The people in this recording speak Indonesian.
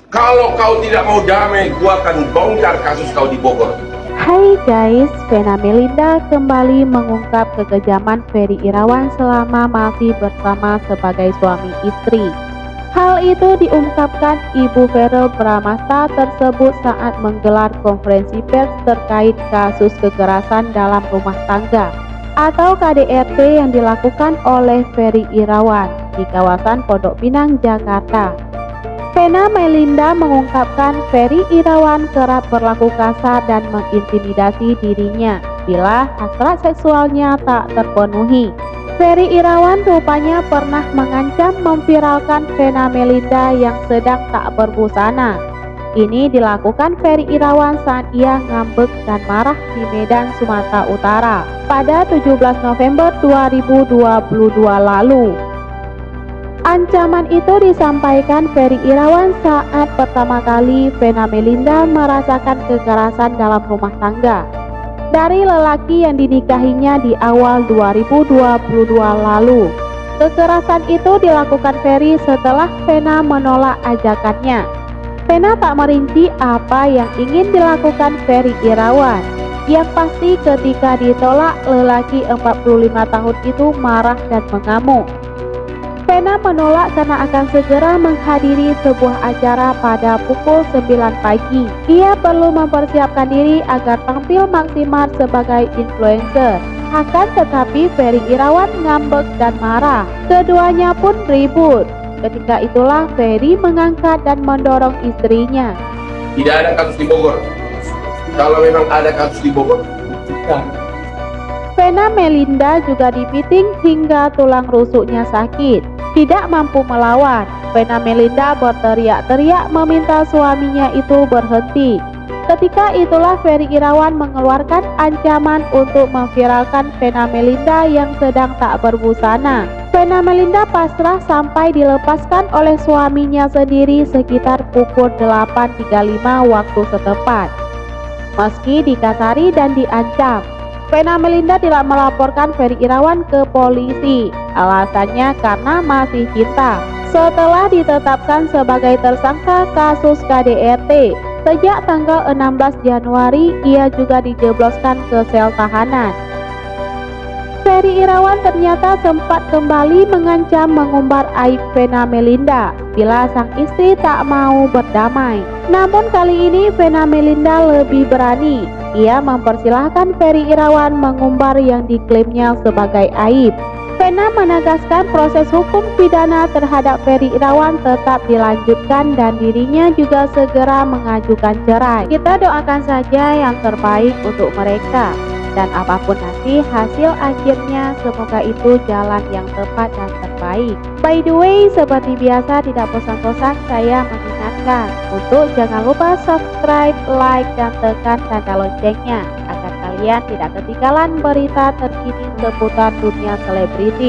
Kalau kau tidak mau damai, gua akan bongkar kasus kau di Bogor. Hai guys, Vena Melinda kembali mengungkap kekejaman Ferry Irawan selama masih bersama sebagai suami istri. Hal itu diungkapkan Ibu Verrel Bramasta tersebut saat menggelar konferensi pers terkait kasus kekerasan dalam rumah tangga atau KDRT yang dilakukan oleh Ferry Irawan di kawasan Pondok Pinang, Jakarta. Vena Melinda mengungkapkan Ferry Irawan kerap berlaku kasar dan mengintimidasi dirinya bila hasrat seksualnya tak terpenuhi. Ferry Irawan rupanya pernah mengancam memviralkan Vena Melinda yang sedang tak berbusana. Ini dilakukan Ferry Irawan saat ia ngambek dan marah di Medan, Sumatera Utara pada 17 November 2022 lalu. Ancaman itu disampaikan Ferry Irawan saat pertama kali Vena Melinda merasakan kekerasan dalam rumah tangga dari lelaki yang dinikahinya di awal 2022 lalu. Kekerasan itu dilakukan Ferry setelah Vena menolak ajakannya. Vena tak merinci apa yang ingin dilakukan Ferry Irawan. Yang pasti ketika ditolak, lelaki 45 tahun itu marah dan mengamuk. Vena menolak karena akan segera menghadiri sebuah acara pada pukul 9 pagi. Ia perlu mempersiapkan diri agar tampil maksimal sebagai influencer. Akan tetapi Ferry Irawan ngambek dan marah. Keduanya pun ribut. Ketika itulah Ferry mengangkat dan mendorong istrinya. Tidak ada kasus di Bogor. Kalau memang ada kasus di Bogor, Vena Melinda juga dipiting hingga tulang rusuknya sakit. Tidak mampu melawan, Vena Melinda berteriak-teriak meminta suaminya itu berhenti. Ketika itulah Ferry Irawan mengeluarkan ancaman untuk memviralkan Vena Melinda yang sedang tak berbusana. Vena Melinda pasrah sampai dilepaskan oleh suaminya sendiri sekitar pukul 8.35 waktu setempat. Meski dikasari dan diancam, Vena Melinda tidak melaporkan Ferry Irawan ke polisi. Alasannya karena masih cinta. Setelah ditetapkan sebagai tersangka kasus KDRT, sejak tanggal 16 Januari ia juga dijebloskan ke sel tahanan. Ferry Irawan ternyata sempat kembali mengancam mengumbar aib Vena Melinda bila sang istri tak mau berdamai. Namun kali ini Vena Melinda lebih berani. Ia mempersilahkan Ferry Irawan mengumbar yang diklaimnya sebagai aib. Vena menegaskan proses hukum pidana terhadap Ferry Irawan tetap dilanjutkan dan dirinya juga segera mengajukan cerai. Kita doakan saja yang terbaik untuk mereka. Dan apapun nanti hasil akhirnya, semoga itu jalan yang tepat dan terbaik. By the way, seperti biasa tidak bosan-bosan saya mengingatkan untuk jangan lupa subscribe, like, dan tekan tanda loncengnya agar kalian tidak ketinggalan berita terkini seputar dunia selebriti.